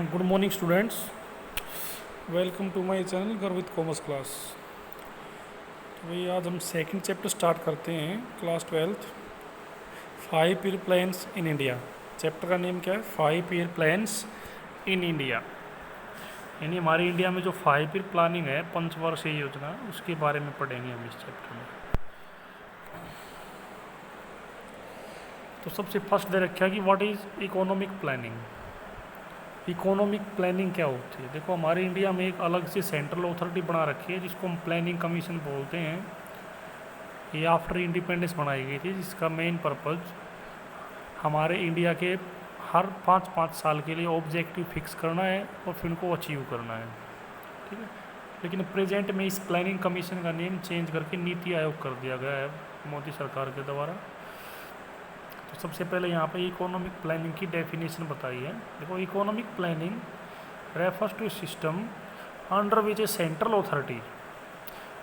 Good morning students, welcome to my channel Garvit commerce class. तो भाई आज हम सेकंड चैप्टर स्टार्ट करते हैं, class 12th, 5 year plans in India. Chapter का नेम क्या है? 5 ईयर प्लान्स इन इंडिया। यानी हमारे इंडिया में जो 5 ईयर प्लानिंग है, पंचवर्षीय योजना, उसके बारे में पढ़ेंगे हम इस चैप्टर में। तो सबसे फर्स्ट दे रखा है कि what is economic planning. Economic planning क्या होती है? देखो, हमारे इंडिया में एक अलग से सेंट्रल अथॉरिटी बना रखी है जिसको हम प्लानिंग कमीशन बोलते हैं। ये आफ्टर इंडिपेंडेंस बनाई गई थी, जिसका मेन पर्पज़ हमारे इंडिया के हर 5-5 साल के लिए ऑब्जेक्टिव फिक्स करना है और फिर उनको अचीव करना है। ठीक है। लेकिन प्रेजेंट में इस प्लानिंग कमीशन का नेम चेंज करके नीति आयोग कर दिया गया है मोदी सरकार के द्वारा। तो सबसे पहले यहाँ पे इकोनॉमिक प्लानिंग की डेफिनेशन बताई है। देखो, economic planning refers to system under which a central authority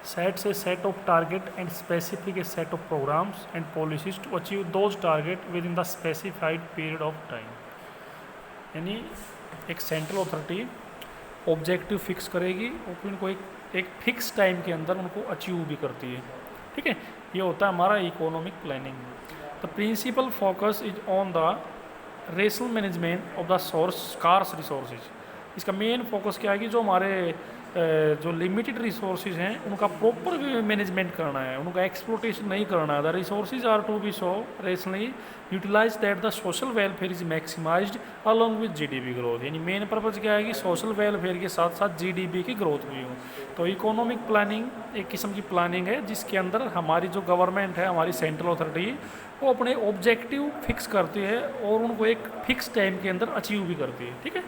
sets a set of target and specific a set of programs and policies to achieve those target within the specified period of time। यानी एक central authority objective fix करेगी और फिर उनको एक fix time के अंदर उनको अचीव भी करती है। ठीक है, ये होता है हमारा economic planning. The principal focus is on the rational management of the source scarce resources. इसका मेन फोकस क्या है कि जो हमारे जो लिमिटेड रिसोर्सेज हैं उनका प्रॉपर मैनेजमेंट करना है, उनका एक्सप्लोटेशन नहीं करना है। The resources are to be so rationally utilise that the social welfare is maximised along with GDP growth. यानी मेन पर्पज़ क्या है कि सोशल वेलफेयर के साथ साथ जीडीपी की ग्रोथ भी हो। तो इकोनॉमिक प्लानिंग एक किस्म की प्लानिंग है जिसके अंदर हमारी जो गवर्नमेंट है, हमारी सेंट्रल अथॉरिटी, वो अपने ऑब्जेक्टिव फिक्स करती है और उनको एक फिक्स टाइम के अंदर अचीव भी करती है। ठीक है।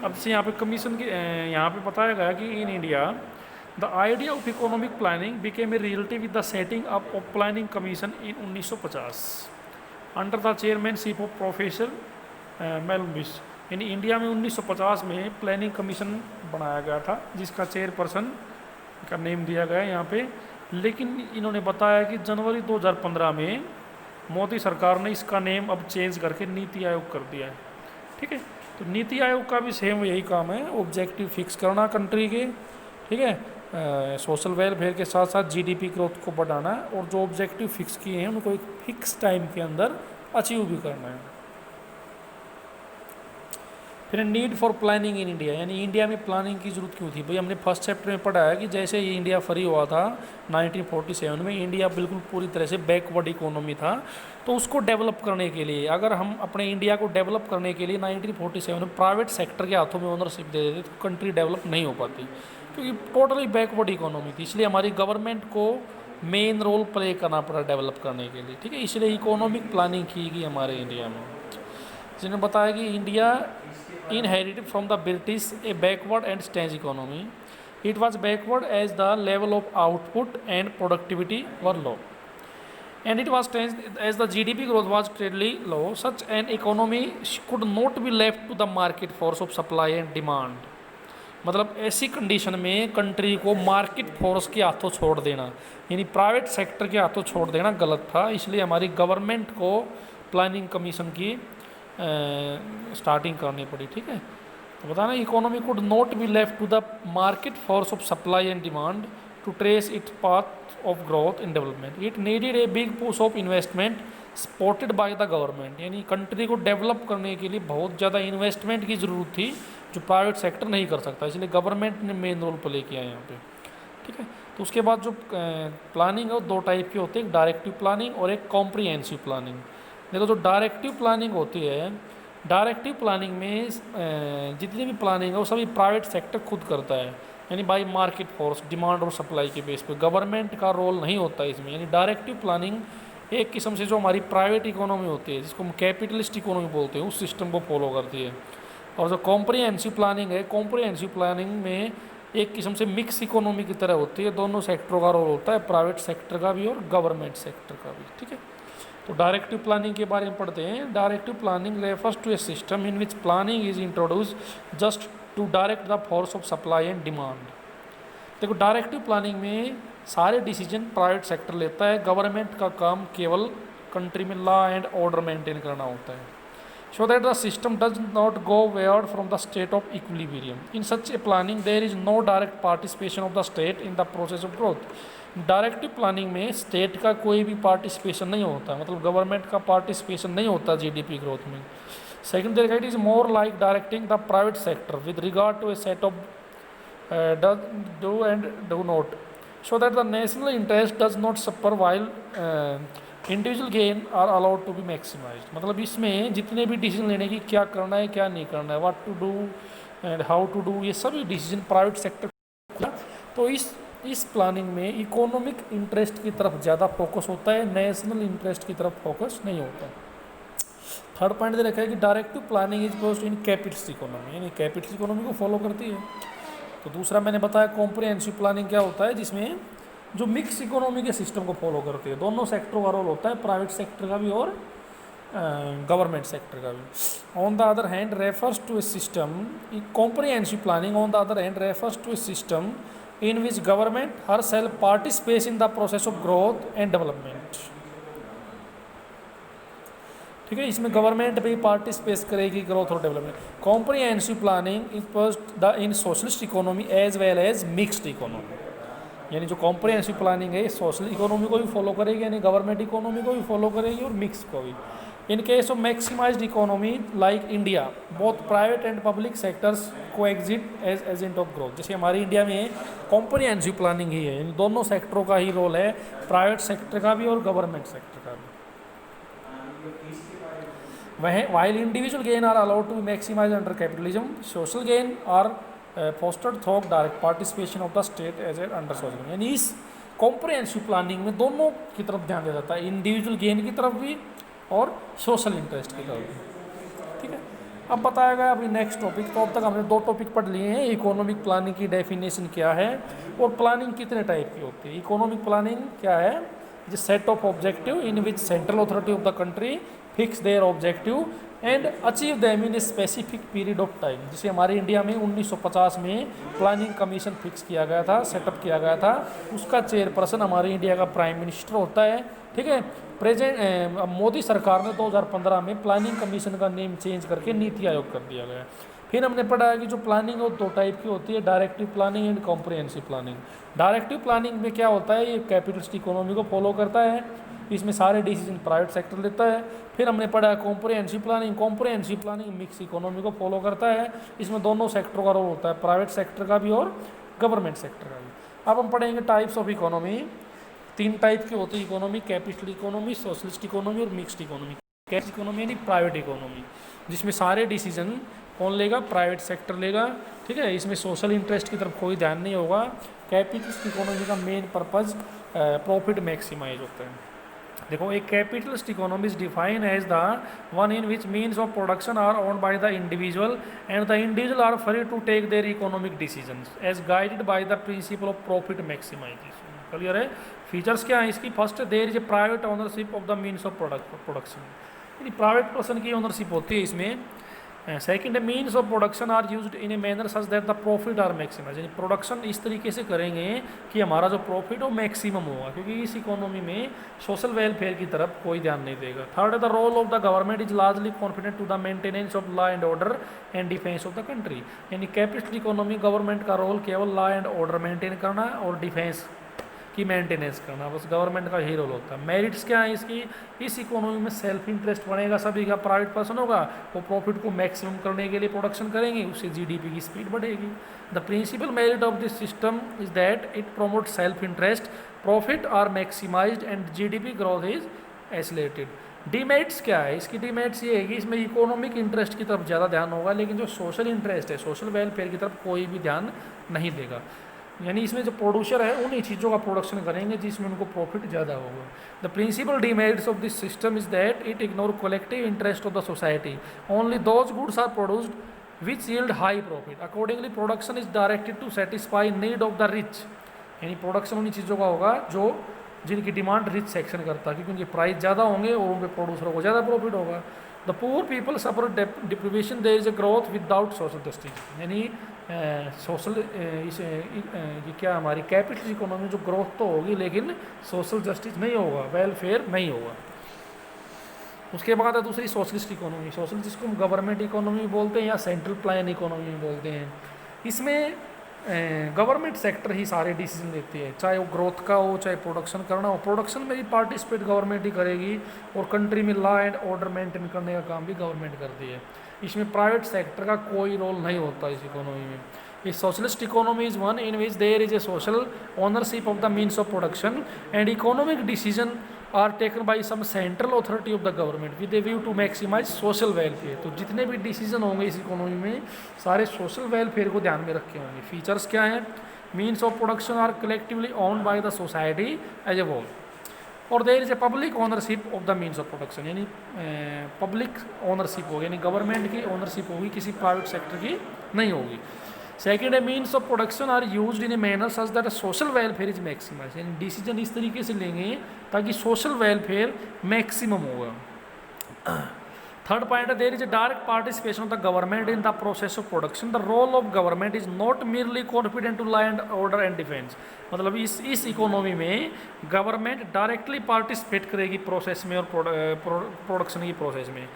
अब से यहाँ पे कमीशन के यहाँ पे बताया गया कि in India the idea of economic planning became a reality with the setting up of planning commission in 1950 under the chairmanship of professor मेलविस। यानी इंडिया में 1950 में प्लानिंग कमीशन बनाया गया था जिसका चेयरपर्सन का नेम दिया गया है यहाँ पे। लेकिन इन्होंने बताया कि जनवरी 2015 में मोदी सरकार ने इसका नेम अब चेंज करके नीति आयोग कर दिया है। ठीक है। तो नीति आयोग का भी सेम यही काम है, ऑब्जेक्टिव फिक्स करना कंट्री के। ठीक है। सोशल वेलफेयर के साथ साथ जीडीपी ग्रोथ को बढ़ाना और जो ऑब्जेक्टिव फिक्स किए हैं उनको एक फिक्स टाइम के अंदर अचीव भी करना है। फिर need for planning in India. यानी इंडिया में प्लानिंग की जरूरत क्यों थी? भाई हमने फर्स्ट चैप्टर में पढ़ा है कि जैसे ये इंडिया फ्री हुआ था 1947 में, इंडिया बिल्कुल पूरी तरह से बैकवर्ड इकोनॉमी था। तो उसको डेवलप करने के लिए, अगर हम अपने इंडिया को डेवलप करने के लिए 1947 में प्राइवेट सेक्टर के हाथों में ओनरशिप दे देते तो कंट्री डेवलप नहीं हो पाती, क्योंकि टोटली बैकवर्ड इकोनॉमी थी। इसलिए हमारी गवर्नमेंट को मेन रोल प्ले करना पड़ा डेवलप करने के लिए। ठीक है। इसलिए इकोनॉमिक प्लानिंग की गई हमारे इंडिया में, जिन्होंने बताया कि India inherited from the British a backward and staged economy. It was backward as the level of output and productivity were low, and it was staged as the GDP growth was steadily low. Such an economy could not be left to the market force of supply and demand. मतलब ऐसी condition में country को market force के हाथों छोड़ देना, यानी private sector के हाथों छोड़ देना गलत था। इसलिए हमारी गवर्नमेंट को प्लानिंग कमीशन की स्टार्टिंग करनी पड़ी। ठीक है। तो बताना, economy could not be left to the market force of supply and demand to trace its path of growth in development. It needed a big push of investment supported by the government. यानी country को develop करने के लिए बहुत ज़्यादा investment की ज़रूरत थी जो प्राइवेट सेक्टर नहीं कर सकता, इसलिए गवर्नमेंट ने मेन रोल प्ले किया है यहाँ पे। ठीक है। तो उसके बाद जो प्लानिंग है वो दो टाइप की होती है, एक डायरेक्टिव प्लानिंग और एक कॉम्प्रिहेंसिव प्लानिंग। देखो, जो डायरेक्टिव प्लानिंग होती है, डायरेक्टिव प्लानिंग में जितनी भी प्लानिंग है वो सभी प्राइवेट सेक्टर खुद करता है, यानी बाई मार्केट फोर्स, डिमांड और सप्लाई के बेस पे। गवर्नमेंट का रोल नहीं होता इसमें। यानी डायरेक्टिव प्लानिंग एक किस्म से जो हमारी प्राइवेट इकोनॉमी होती है, जिसको हम कैपिटलिस्ट इकोनॉमी बोलते हैं, उस सिस्टम को फॉलो करती है। और जो कॉम्प्रिहेंसिव प्लानिंग है, कॉम्प्रिहेंसिव प्लानिंग में एक किस्म से मिक्स इकोनॉमी की तरह होती है, दोनों सेक्टरों का रोल होता है, प्राइवेट सेक्टर का भी और गवर्नमेंट सेक्टर का भी। ठीक है। तो डायरेक्टिव प्लानिंग के बारे में पढ़ते हैं। Directive planning refers to a system in which planning is introduce just to direct the force of supply and demand. देखो, डायरेक्टिव प्लानिंग में सारे डिसीजन प्राइवेट सेक्टर लेता है, गवर्नमेंट का काम केवल कंट्री में लॉ एंड ऑर्डर मेंटेन करना होता है। so that the system does not go weird from the state of equilibrium. In such a planning, there is no direct participation of the state in the process of growth. Directive planning में state का कोई भी participation नहीं होता, मतलब government का participation नहीं होता जीडीपी ग्रोथ में. Second there it is more like directing the private sector with regard to a set of do and do not, so that the national interest does not suffer while individual gain are allowed to be maximised. मतलब इसमें जितने भी decision लेने की क्या करना है क्या नहीं करना है, what to do and how to do, ये सभी डिसीजन प्राइवेट सेक्टर. तो इस प्लानिंग में इकोनॉमिक इंटरेस्ट की तरफ ज़्यादा फोकस होता है, नेशनल इंटरेस्ट की तरफ फोकस नहीं होता. थर्ड पॉइंट दे रखा है कि directive planning is based in capitalist economy, यानी कैपिटलिस्ट इकोनॉमी को फॉलो करती है. तो दूसरा मैंने बताया कॉम्प्रिहेंसिव प्लानिंग क्या होता है, जिसमें जो मिक्स इकोनॉमी के सिस्टम को फॉलो करती है. दोनों सेक्टरों का रोल होता है, प्राइवेट सेक्टर का भी और गवर्नमेंट सेक्टर का भी. On the other hand refers to a system, comprehensive planning on the other hand refers to a system in which government herself participates in the process of growth and development. ठीक है, इसमें government भी participate करेगी growth और development. Comprehensive planning is first the in socialist economy as well as mixed economy. यानी जो comprehensive planning है social economy को भी फॉलो करेगी, यानी गवर्नमेंट इकोनॉमी को भी फॉलो करेगी और मिक्स को भी. In case of maximized economy like India, both private and public sectors को exit as agent of growth. जैसे हमारी इंडिया में कॉम्प्रिहेंसिव प्लानिंग ही है, इन दोनों सेक्टरों का ही रोल है, प्राइवेट सेक्टर का भी और गवर्नमेंट सेक्टर का भी. While individual gain are allowed to be maximized under capitalism, social gain are fostered through direct participation of the state as a under socialism. यानी इस कॉम्प्रिहेंसिव प्लानिंग में दोनों की तरफ ध्यान दिया जाता है, इंडिविजुअल गेन की तरफ भी और सोशल इंटरेस्ट की तरफ भी. ठीक है, अब बताया गया अभी नेक्स्ट टॉपिक. तो अब तक हमने 2 टॉपिक पढ़ लिए हैं, इकोनॉमिक प्लानिंग की डेफिनेशन क्या है और प्लानिंग कितने टाइप की होती है. इकोनॉमिक प्लानिंग क्या है, the set of objective in which central authority of the country fix there objective and achieve them in a specific period of time. जैसे हमारे इंडिया में 1950 में प्लानिंग कमीशन फिक्स किया गया था, सेटअप किया गया था, उसका चेयरपर्सन हमारे इंडिया का प्राइम मिनिस्टर होता है. ठीक है, प्रेजेंट मोदी सरकार ने 2015 में प्लानिंग कमीशन का नेम चेंज करके नीति आयोग कर दिया गया. फिर हमने पढ़ा है कि जो प्लानिंग वो 2 टाइप की होती है, directive planning and comprehensive planning. Directive planning में क्या होता है, ये कैपिटलिस्ट इकोनॉमी को फॉलो करता है, इसमें सारे डिसीजन प्राइवेट सेक्टर लेता है. फिर हमने पढ़ा comprehensive planning. Comprehensive planning mix economy को फॉलो करता है, इसमें दोनों सेक्टरों का रोल होता है, प्राइवेट सेक्टर का भी और गवर्नमेंट सेक्टर का भी. अब हम पढ़ेंगे टाइप्स ऑफ इकोनॉमी. 3 टाइप की होती है economy, capital economy, socialist economy और मिक्स्ड इकोनॉमी. कैपिटल इकोनॉमी यानी प्राइवेट इकोनॉमी, जिसमें सारे डिसीजन कौन लेगा, प्राइवेट सेक्टर लेगा. ठीक है, इसमें सोशल इंटरेस्ट की तरफ कोई ध्यान नहीं होगा. कैपिटलिस्ट इकोनॉमी का मेन पर्पज़ प्रॉफिट मैक्सिमाइज होता है. देखो, एक capitalist economy is defined as the one in which means of production are owned by the individual and the individual are free to take their economic decisions as guided by the principle of profit maximisation. Clear है. Features क्या है इसकी, first there is a private ownership of the means of production, यानी private person की ownership होती है इसमें. Second, means of production are used in a manner such that the profit are maximise, यानी प्रोडक्शन इस तरीके से करेंगे कि हमारा जो प्रॉफिट हो मैक्सिमम होगा, क्योंकि इस इकोनॉमी में सोशल वेलफेयर की तरफ कोई ध्यान नहीं देगा. Third, the role of the government is largely confident to the maintenance of law and order and defence of the country, यानी कैपिटलिस्ट इकोनॉमी गवर्नमेंट का रोल केवल लॉ एंड ऑर्डर मेंटेन करना और डिफेंस की मेंटेनेंस करना, बस government का ही role होता है. मेरिट्स क्या है इसकी, इस इकोनॉमी में सेल्फ इंटरेस्ट बनेगा सभी का, प्राइवेट पर्सन होगा वो प्रॉफिट को मैक्सिमम करने के लिए प्रोडक्शन करेंगे, उससे जीडीपी की स्पीड बढ़ेगी. The principal merit of this system is that it promote self interest, profit are maximised and GDP growth is accelerated. Demerits क्या है, इसकी डीमेरिट्स ये है कि इसमें इकोनॉमिक इंटरेस्ट की तरफ ज़्यादा ध्यान होगा, लेकिन जो सोशल इंटरेस्ट है, सोशल वेलफेयर की तरफ कोई भी ध्यान नहीं देगा. यानी इसमें जो प्रोड्यूसर है उन्हीं चीज़ों का प्रोडक्शन करेंगे जिसमें उनको प्रॉफिट ज़्यादा होगा. The principal demerits of this system is that it ignore collective interest of the society, only those goods are produced which yield high profit. Accordingly production is directed to satisfy need of the rich, यानी production उन्हीं चीज़ों का होगा जो जिनकी demand rich section करता है, क्योंकि उनके प्राइस ज़्यादा होंगे और उनके प्रोड्यूसरों को ज़्यादा प्रॉफिट होगा. The poor people suffer deprivation, there is a growth without social justice, यानी सोशल ये क्या हमारी कैपिटल इकोनॉमी जो ग्रोथ तो होगी लेकिन सोशल जस्टिस नहीं होगा, वेलफेयर नहीं होगा. उसके बाद है दूसरी सोशलिस्ट इकोनॉमी। सोशलिस्ट जिसको हम गवर्नमेंट इकोनॉमी बोलते हैं या सेंट्रल प्लान इकोनॉमी बोलते हैं। इसमें गवर्नमेंट सेक्टर ही सारे डिसीजन लेती है, चाहे वो ग्रोथ का हो चाहे प्रोडक्शन करना हो। प्रोडक्शन में भी पार्टिसिपेट गवर्नमेंट ही करेगी और कंट्री में लॉ एंड ऑर्डर मेंटेन करने का काम भी गवर्नमेंट करती है। इसमें प्राइवेट सेक्टर का कोई रोल नहीं होता इस इकोनॉमी में। इस socialist economy is one in which there is a social ownership of the means of production and economic decision are taken by some central authority of the government with a view to maximise social welfare. तो जितने भी decision होंगे इस economy में सारे social welfare को ध्यान में रखे होंगे। फीचर्स क्या हैं? Means of production are collectively owned by the society as a whole और there is a public ownership of the means of production, यानी पब्लिक ओनरशिप होगी, यानी गवर्नमेंट की ओनरशिप होगी, किसी प्राइवेट सेक्टर की नहीं होगी। सेकेंड है means of production are used in a manner such that social welfare is maximise, यानी डिसीजन इस तरीके से लेंगे ताकि सोशल वेलफेयर मैक्सिमम होगा। थर्ड पॉइंट है there is a direct participation of the government in the process of production. The role of government is not merely confident to law and order and defence. मतलब इस economy में government directly participate करेगी process में और production की process में।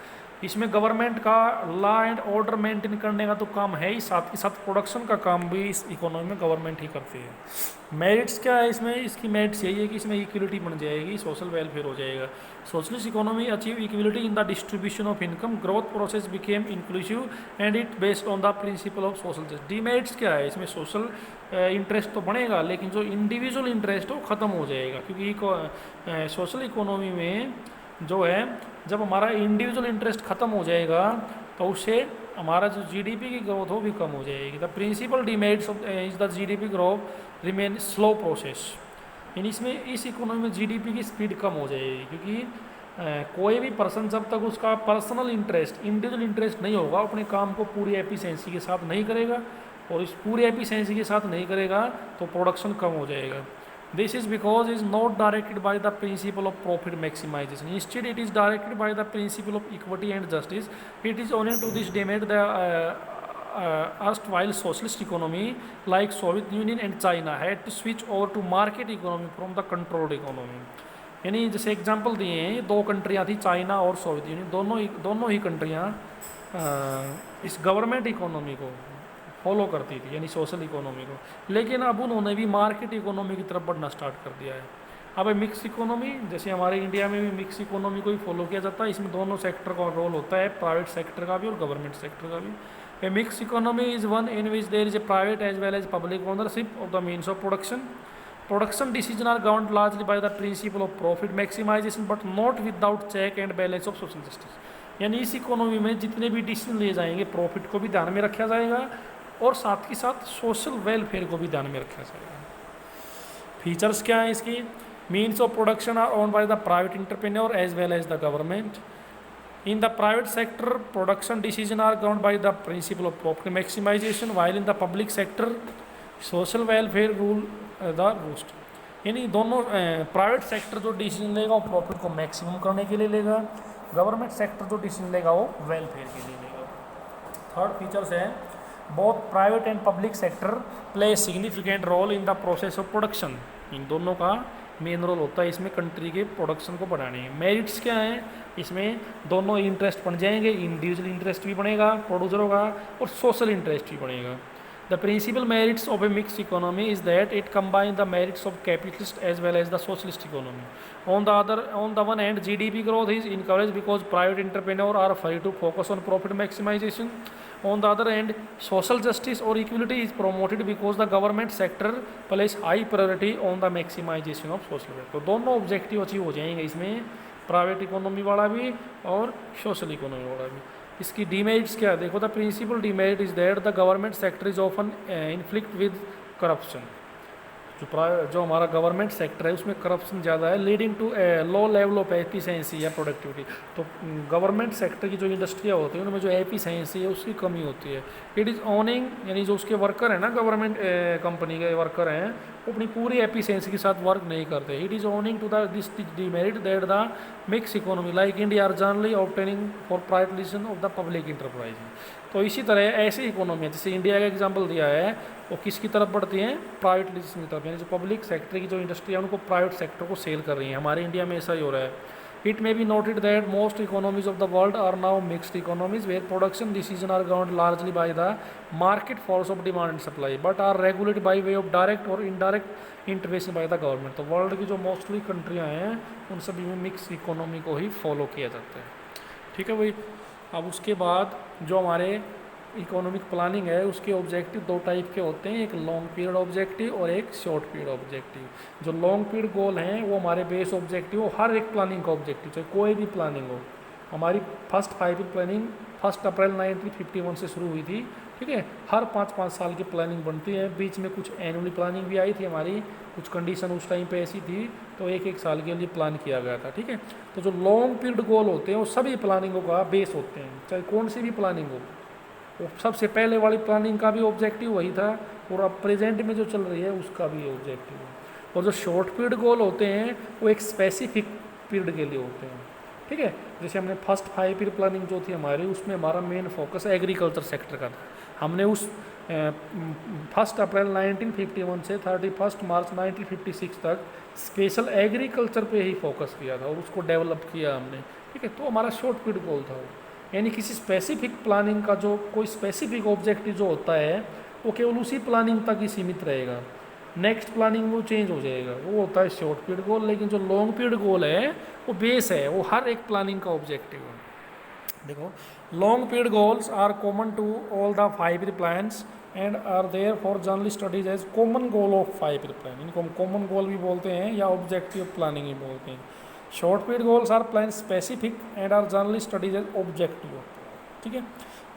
इसमें government का लॉ एंड ऑर्डर मेंटेन करने का तो काम है ही, साथ ही साथ प्रोडक्शन का काम भी इस इकोनॉमी में गवर्नमेंट ही करती है। मेरिट्स क्या है इसमें? इसकी मेरिट्स यही है कि इसमें इक्वलिटी बन जाएगी, सोशल वेलफेयर हो जाएगा। Socialist economy achieve equality in the distribution of income, growth process became inclusive and it based on the principle of social justice. Demerits क्या है? इसमें सोशल इंटरेस्ट तो बढ़ेगा लेकिन जो इंडिविजुअल इंटरेस्ट हो ख़त्म हो जाएगा, क्योंकि सोशल इकोनॉमी में जो है जब हमारा इंडिविजुअल इंटरेस्ट ख़त्म हो जाएगा तो उससे हमारा जो जीडीपी की ग्रोथ हो भी कम हो जाएगी। The principal demerits of is the GDP growth remain slow process, यानी इसमें इस इकोनॉमी में जीडीपी की स्पीड कम हो जाएगी, क्योंकि कोई भी पर्सन जब तक उसका पर्सनल इंटरेस्ट इंडिविजुअल इंटरेस्ट नहीं होगा अपने काम को पूरी एफिशिएंसी के साथ नहीं करेगा, और इस पूरी एफिशिएंसी के साथ नहीं करेगा तो प्रोडक्शन कम हो जाएगा। This is because it is not directed by the principle of profit maximization. Instead, it is directed by the principle of equity and justice. It is owing to this demerit the erstwhile socialist economy like Soviet Union and China had to switch over to market economy from the controlled economy. यानी जैसे example दिए हैं, दो कंट्रियाँ थी China और Soviet union, दोनों ही कंट्रियाँ इस government economy को फॉलो करती थी, यानी सोशल इकोनॉमी को, लेकिन अब उन्होंने भी मार्केट इकोनॉमी की तरफ बढ़ना स्टार्ट कर दिया है। अब मिक्स इकोनॉमी, जैसे हमारे इंडिया में भी मिक्स इकोनॉमी को ही फॉलो किया जाता है, इसमें दोनों सेक्टर का रोल होता है, प्राइवेट सेक्टर का भी और गवर्नमेंट सेक्टर का भी। A mix economy is one in which there is a private as well as public ownership of the means of production. Production decision are governed largely by the principle of profit maximisation but not without check and balance of social justice. यानी इस economy में जितने भी decision लिए जाएंगे profit को भी ध्यान में रखा जाएगा और साथ ही साथ सोशल वेलफेयर को भी ध्यान में रखा जाएगा। फीचर्स क्या हैं इसकी? Means of production are owned by the private entrepreneur as well as the government. In the private sector production decision are governed by the principle of profit maximisation while in the public sector social welfare rule the roast. यानी दोनों private sector जो decision लेगा वो profit को maximum करने के लिए लेगा, गवर्नमेंट सेक्टर जो डिसीजन लेगा वो वेलफेयर के लिए लेगा। थर्ड फीचर्स है both private and public sector play a significant role in the process of production। इन दोनों का मेन रोल होता है इसमें कंट्री के प्रोडक्शन को बढ़ाने में। मेरिट्स क्या हैं? इसमें दोनों इंटरेस्ट बन जाएंगे, इंडिविजुअल इंटरेस्ट भी बढ़ेगा प्रोड्यूसरों का और सोशल इंटरेस्ट भी बढ़ेगा। The principal merits of a mix economy is that it combine the merits of capitalist as well as the socialist economy. On the one hand GDP growth is encourage because private entrepreneur are free to focus on profit maximisation. On the other hand, social justice or equality is promoted because the government sector places high priority on the maximization of social welfare। तो दोनों objective achieve हो जाएंगे इसमें, private economy वाला भी और social economy वाला भी। इसकी डीमेरिट्स क्या है? देखो, the principal demerit is that the government sector is often inflict with corruption. जो हमारा गवर्नमेंट सेक्टर है उसमें करप्शन ज़्यादा है, leading to low level of efficiency या प्रोडक्टिविटी। तो गवर्नमेंट सेक्टर की जो इंडस्ट्रियाँ होती हैं उनमें जो एफिशिएंसी है उसकी कमी होती है। इट इज़ ऑनिंग, यानी जो उसके वर्कर हैं ना, गवर्नमेंट कंपनी के वर्कर हैं, वो अपनी पूरी एफिशिएंसी के साथ वर्क नहीं करते। It is owning to the this demerit that the mix economy like India are generally obtaining for privatisation of the public enterprise. तो इसी तरह ऐसी इकोनॉमी जैसे इंडिया का एग्जाम्पल दिया है वो किसकी तरफ बढ़ती हैं? प्राइवेटाइजेशन की तरफ, यानी जो पब्लिक सेक्टर की जो इंडस्ट्री है उनको प्राइवेट सेक्टर को सेल कर रही हैं। हमारे इंडिया में ऐसा ही हो रहा है। It may be noted that most economies of the world are now mixed economies where production decisions are governed largely by the market force of demand and supply but are regulated by way of direct or indirect intervention by the government. तो world की जो mostly कंट्रियाँ हैं उन सभी में mix economy को ही follow किया जाता है, ठीक है भाई। अब उसके बाद जो हमारे इकोनॉमिक प्लानिंग है उसके ऑब्जेक्टिव दो टाइप के होते हैं, एक लॉन्ग पीरियड ऑब्जेक्टिव और एक शॉर्ट पीरियड ऑब्जेक्टिव। जो लॉन्ग पीरियड गोल हैं वो हमारे बेस ऑब्जेक्टिव हो, हर एक प्लानिंग का ऑब्जेक्टिव चाहे कोई भी प्लानिंग हो। हमारी फर्स्ट 5 ईयर प्लानिंग 1 अप्रैल 1951 से शुरू हुई थी, ठीक है। हर 5-5 साल की प्लानिंग बनती है, बीच में कुछ एनुअली प्लानिंग भी आई थी हमारी, कुछ कंडीशन उस टाइम पे ऐसी थी तो एक साल के लिए प्लान किया गया था, ठीक है। तो जो लॉन्ग पीरियड गोल होते हैं वो सभी प्लानिंगों का बेस होते हैं, चाहे कौन सी भी प्लानिंग हो। वो सबसे पहले वाली प्लानिंग का भी ऑब्जेक्टिव वही था और अब प्रेजेंट में जो चल रही है उसका भी ऑब्जेक्टिव है। और जो शॉर्ट पीरियड गोल होते हैं वो एक स्पेसिफिक पीरियड के लिए होते हैं, ठीक है। जैसे हमने फर्स्ट 5 ईयर प्लानिंग जो थी हमारी उसमें हमारा मेन फोकस एग्रीकल्चर सेक्टर का था। हमने उस 1 अप्रैल 1951 से 31 मार्च 1956 तक स्पेशल एग्रीकल्चर पे ही फोकस किया था और उसको डेवलप किया हमने, ठीक है। तो हमारा शॉर्ट पीरियड गोल था वो, यानी किसी स्पेसिफिक प्लानिंग का जो कोई स्पेसिफिक ऑब्जेक्टिव जो होता है वो केवल उसी प्लानिंग तक ही सीमित रहेगा, नेक्स्ट प्लानिंग वो चेंज हो जाएगा, वो होता है शॉर्ट पीरियड गोल। लेकिन जो लॉन्ग पीरियड गोल है वो बेस है, वो हर एक प्लानिंग का ऑब्जेक्टिव है। देखो, long period goals are common to all the 5 year plans and are there for generally studies as common goal of 5 year plan. इनको हम कॉमन गोल भी बोलते हैं या ऑब्जेक्टिव ऑफ प्लानिंग भी बोलते हैं। Short period goals are plan specific and are generally studies as objective, ठीक है।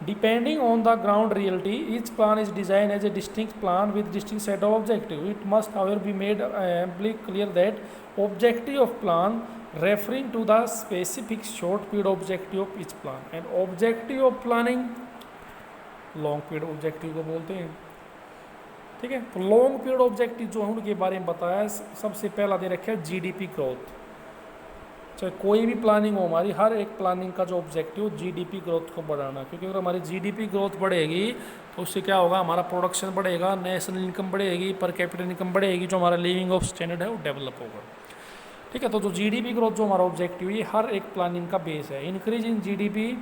Depending on the ground reality each plan is design as a distinct plan with distinct set of objective. It must however be made amply clear that objective of plan referring to the specific short period objective of each plan and objective of planning long period objective को बोलते हैं, ठीक है। तो long period objective जो है उनके बारे में बताया, सबसे पहला दे रखा है जीडीपी ग्रोथ। चाहे कोई भी प्लानिंग हो हमारी, हर एक प्लानिंग का जो ऑब्जेक्टिव हो जीडीपी ग्रोथ को बढ़ाना, क्योंकि अगर हमारी जीडीपी ग्रोथ बढ़ेगी तो उससे क्या होगा, हमारा प्रोडक्शन बढ़ेगा, नेशनल इनकम बढ़ेगी, पर कैपिटल इनकम बढ़ेगी, जो हमारा लिविंग ऑफ स्टैंडर्ड है वो डेवलप होगा, ठीक है। तो जो जीडीपी ग्रोथ जो हमारा ऑब्जेक्टिव है हर एक प्लानिंग का बेस है। Increase in GDP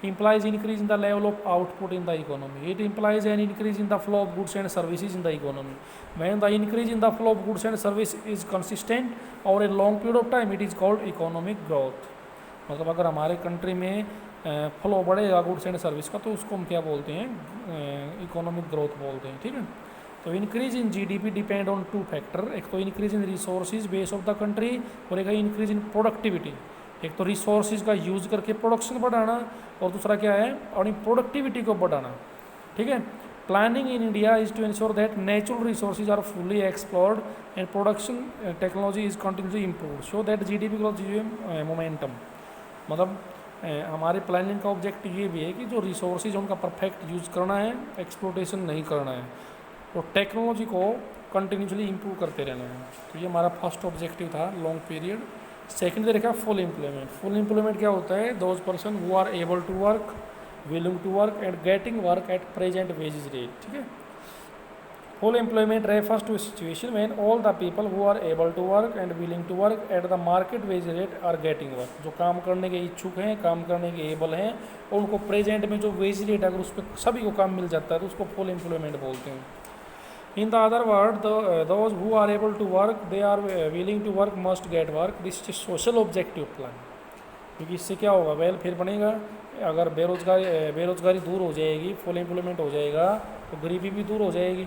implies increase in the level of output in the economy. It implies an increase in the flow of goods and services in the economy. When the increase in the flow of goods and services is consistent over a long period of time, it is called economic growth. मतलब अगर हमारे country में flow बढ़ेगा goods and service का तो उसको हम क्या बोलते हैं, इकोनॉमिक ग्रोथ बोलते हैं, ठीक है। तो increase in GDP depend on 2 factor, एक तो increase in resources base of the country और एक है इंक्रीज इन प्रोडक्टिविटी। एक तो रिसोर्सेज का यूज करके प्रोडक्शन बढ़ाना और दूसरा क्या है, अपनी प्रोडक्टिविटी को बढ़ाना, ठीक है। Planning in India is to ensure that natural resources are fully explored and production technology is continuously improve so that GDP growth is momentum. मतलब हमारे प्लानिंग का ऑब्जेक्टिव ये भी है कि जो रिसोर्सेज उनका परफेक्ट यूज करना है, एक्सप्लोटेशन नहीं करना है, और टेक्नोलॉजी को कंटिन्यूसली इम्प्रूव करते रहना है। तो ये हमारा फर्स्ट ऑब्जेक्टिव था लॉन्ग पीरियड। सेकेंड दे रखा फुल एम्प्लॉयमेंट। फुल एम्प्लॉयमेंट क्या होता है, those person who are able to work, willing to work and getting work at present wages rate, ठीक है। Full employment refers to situation when all the people who are able to work and willing to work at the market wage rate are getting work. जो काम करने के इच्छुक हैं, काम करने के एबल हैं और उनको प्रेजेंट में जो वेज रेट अगर उस पर सभी को काम मिल जाता है तो उसको फुल एम्प्लॉयमेंट बोलते हैं। In the other word, those who are able to work, they are willing to work, must get work. This is social objective plan. क्योंकि इससे क्या होगा, वेलफेयर बनेगा। अगर बेरोजगारी दूर हो जाएगी, फुल एम्प्लॉयमेंट हो जाएगा तो गरीबी भी दूर हो जाएगी।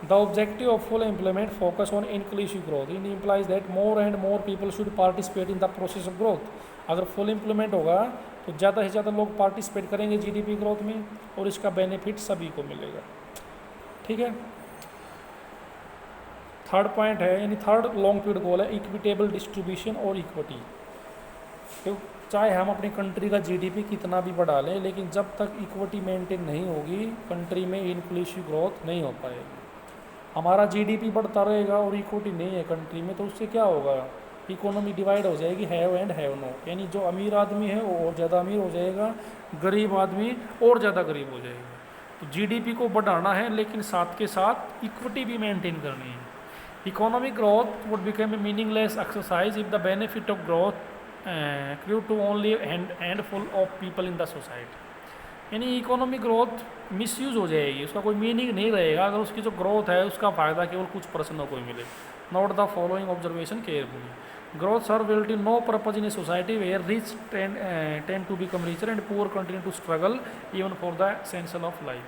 The objective of full employment focus on inclusive growth. It implies that more and more people should participate in the process of growth. अगर फुल एम्प्लॉयमेंट होगा तो ज़्यादा से ज़्यादा लोग पार्टिसिपेट करेंगे जीडीपी ग्रोथ में और इसका बेनिफिट सभी को मिलेगा, ठीक है। थर्ड पॉइंट है, यानी थर्ड लॉन्ग पीरियड गोल है इक्विटेबल डिस्ट्रीब्यूशन और इक्विटी। तो चाहे हम अपनी कंट्री का जीडीपी कितना भी बढ़ा लें, लेकिन जब तक इक्विटी मेंटेन नहीं होगी कंट्री में इंक्लूसिव ग्रोथ नहीं हो पाएगी। हमारा जीडीपी बढ़ता रहेगा और इक्विटी नहीं है कंट्री में तो उससे क्या होगा, इकोनॉमी डिवाइड हो जाएगी, हैव एंड हैव नॉट। यानी जो अमीर आदमी है वो और ज़्यादा अमीर हो जाएगा, गरीब आदमी और ज़्यादा गरीब हो जाएगा। तो जीडीपी को बढ़ाना है लेकिन साथ के साथ इक्विटी भी मेंटेन करनी है। Economic growth would become a meaningless exercise if the benefit of growth accrue to only handful of people in the society। यानी इकोनॉमिक ग्रोथ मिसयूज हो जाएगी, उसका कोई मीनिंग नहीं रहेगा अगर उसकी जो ग्रोथ है उसका फ़ायदा केवल कुछ पर्सनों को ही मिले। Note the following observation carefully. Growth serve will to no purpose in a society where rich tend to become richer and poor continue to struggle even for the essential of life.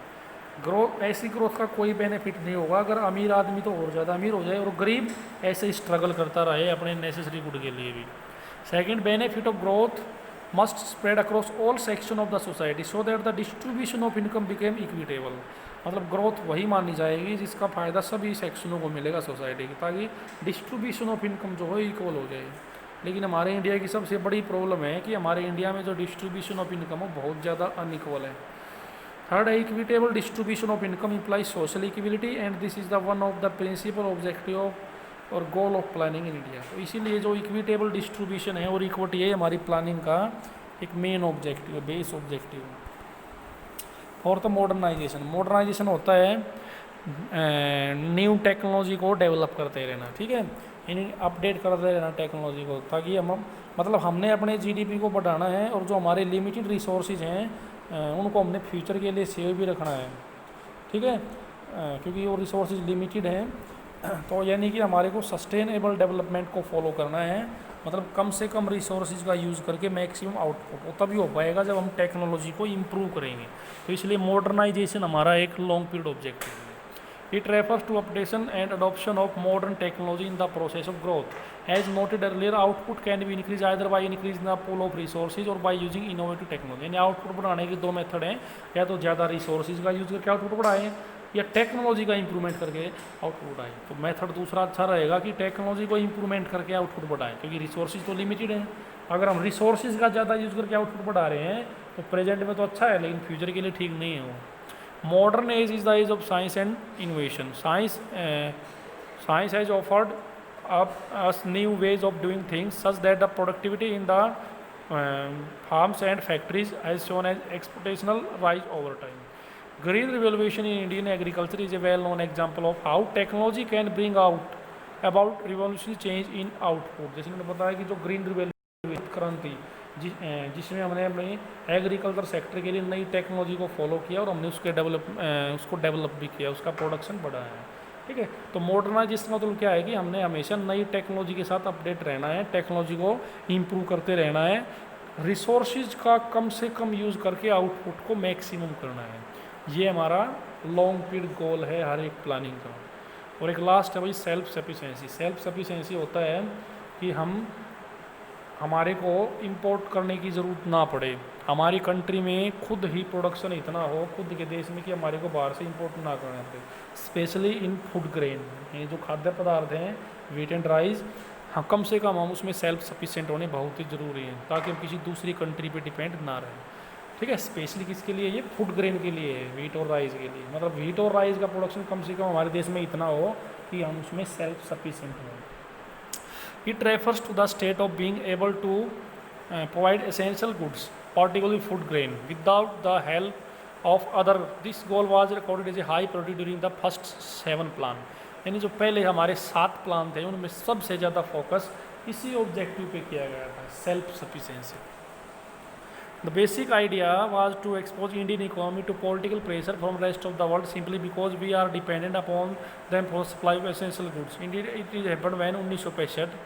Growth, ऐसी growth का कोई benefit नहीं होगा अगर अमीर आदमी तो और ज़्यादा अमीर हो जाए और गरीब ऐसे ही स्ट्रगल करता रहे अपने नेसेसरी गुड के लिए भी। Second, benefit of growth must spread across all section of the society so that the distribution of income became equitable। मतलब ग्रोथ वही मानी जाएगी जिसका फ़ायदा सभी सेक्शनों को मिलेगा सोसाइटी की, ताकि डिस्ट्रीब्यूशन ऑफ इनकम जो है इक्वल हो जाए। लेकिन हमारे इंडिया की सबसे बड़ी प्रॉब्लम है कि हमारे इंडिया में जो डिस्ट्रीब्यूशन ऑफ इनकम है बहुत ज़्यादा अनइक्वल है। Third, equitable distribution of income implies social equality and this is the one of the principal objective of और goal of planning in India. तो इसीलिए जो इक्विटेबल डिस्ट्रीब्यूशन है और इक्विटी है हमारी प्लानिंग का एक मेन ऑब्जेक्टिव है, base objective. Fourth, modernisation. Modernisation होता है न्यू टेक्नोलॉजी को डेवलप करते रहना, ठीक है, यानी अपडेट करते रहना टेक्नोलॉजी को, ताकि हम मतलब हमने अपने जीडीपी को बढ़ाना है और जो हमारे लिमिटेड रिसोर्सेज हैं उनको हमने फ्यूचर के लिए सेव भी रखना है, ठीक है, क्योंकि वो रिसोर्सेज लिमिटेड हैं। तो यानी कि हमारे को सस्टेनेबल डेवलपमेंट को फॉलो करना है, मतलब कम से कम रिसोर्सेज का यूज़ करके मैक्सिमम आउटपुट, वो तभी हो पाएगा जब हम टेक्नोलॉजी को इम्प्रूव करेंगे। तो इसलिए मॉडर्नाइजेशन हमारा एक लॉन्ग पीरियड ऑब्जेक्टिव है। It refers to updation and adoption of modern technology in the process of growth. As noted earlier, output can be increase either by increase the pool of resources और by using innovative technology. यानी output बढ़ाने के दो method हैं, या तो ज़्यादा resources का यूज़ करके आउटपुट बढ़ाएं या टेक्नोलॉजी का इंप्रूवमेंट करके आउटपुट आए। तो मेथड दूसरा अच्छा रहेगा कि टेक्नोलॉजी को इंप्रूवमेंट करके आउटपुट बढ़ाएं, क्योंकि रिसोर्सेज तो लिमिटेड हैं। अगर हम रिसोर्सेज का ज़्यादा यूज़ करके आउटपुट बढ़ा रहे हैं तो प्रेजेंट में तो अच्छा है, लेकिन फ्यूचर के लिए ठीक नहीं है वो। Modern age is the age of science and innovation. Science has offered us new ways of doing things such that the productivity in the farms and factories has shown an exponential rise over time. Green revolution in Indian agriculture is a well-known example of how technology can bring about revolutionary change in output। जैसे मैंने बताया कि जो green revolution क्रांति जिसमें हमने अपने agriculture sector के लिए नई टेक्नोलॉजी को फॉलो किया और हमने उसको डेवलप भी किया, उसका प्रोडक्शन बढ़ाया है, ठीक है। तो मॉडर्नाइजेशन मतलब क्या है कि हमने हमेशा नई टेक्नोलॉजी के साथ अपडेट रहना है, टेक्नोलॉजी को इम्प्रूव करते रहना है, रिसोर्सेज का कम से कम यूज़ करके आउटपुट को मैक्सिमम करना है। ये हमारा लॉन्ग पीरियड गोल है हर एक प्लानिंग का। और एक लास्ट है भाई सेल्फ सफिशेंसी। सेल्फ सफिशेंसी होता है कि हमारे को इंपोर्ट करने की ज़रूरत ना पड़े, हमारी कंट्री में खुद ही प्रोडक्शन इतना हो खुद के देश में कि हमारे को बाहर से इंपोर्ट ना करना पड़े। स्पेशली इन फूड ग्रेन, ये जो खाद्य पदार्थ हैं व्हीट एंड राइस, हाँ कम से कम हम उसमें सेल्फ सफिशिएंट होने बहुत ही ज़रूरी है, ताकि हम किसी दूसरी कंट्री पे डिपेंड ना रहें, ठीक है। स्पेशली किसके लिए? ये फूड ग्रेन के लिए है, व्हीट और राइस के लिए। मतलब व्हीट और राइस का प्रोडक्शन कम से कम हमारे देश में इतना हो कि हम उसमें सेल्फ सफिशिएंट हों। It refers to the state of being able to provide essential goods, particularly food grain, without the help of other. This goal was recorded as a high priority during the first 7 plan। यानी जो पहले हमारे 7 plan थे उनमें सबसे ज़्यादा focus इसी objective पे किया गया था, self sufficiency. The basic idea was to expose Indian economy to political pressure from rest of the world simply because we are dependent upon them for supply of essential goods. Indeed, it happened when 1965,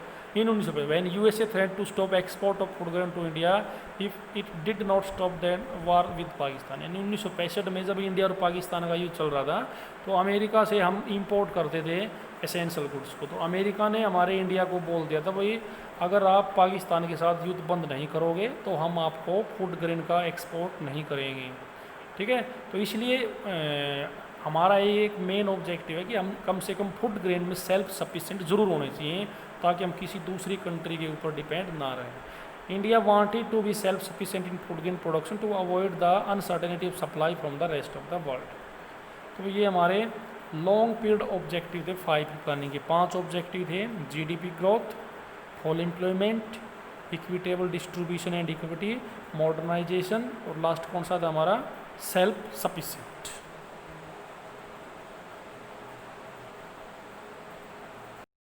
when USA threatened to stop export of food grain to India if it did not stop the war with Pakistan। यानी 1965 में जब India और पाकिस्तान का युद्ध चल रहा था तो अमेरिका से हम इंपोर्ट करते थे एसेंशियल गुड्स को। तो अमेरिका ने हमारे इंडिया को बोल दिया था भाई अगर आप पाकिस्तान के साथ युद्ध बंद नहीं करोगे तो हम आपको फूड ग्रेन का एक्सपोर्ट नहीं करेंगे, ठीक है। तो इसलिए हमारा ये एक मेन ऑब्जेक्टिव है कि हम कम से कम फूड ग्रेन में सेल्फ सफिशिएंट ज़रूर होने चाहिए, ताकि हम किसी दूसरी कंट्री के ऊपर डिपेंड ना रहें। India wanted to be self sufficient in food grain production to avoid the uncertainty of supply from the rest of the world. तो ये हमारे लॉन्ग पीरियड ऑब्जेक्टिव थे 5 प्लानिंग के। 5 ऑब्जेक्टिव थे: GDP growth, full employment, equitable distribution and equity, modernisation, और last कौन सा था हमारा? Self sufficient.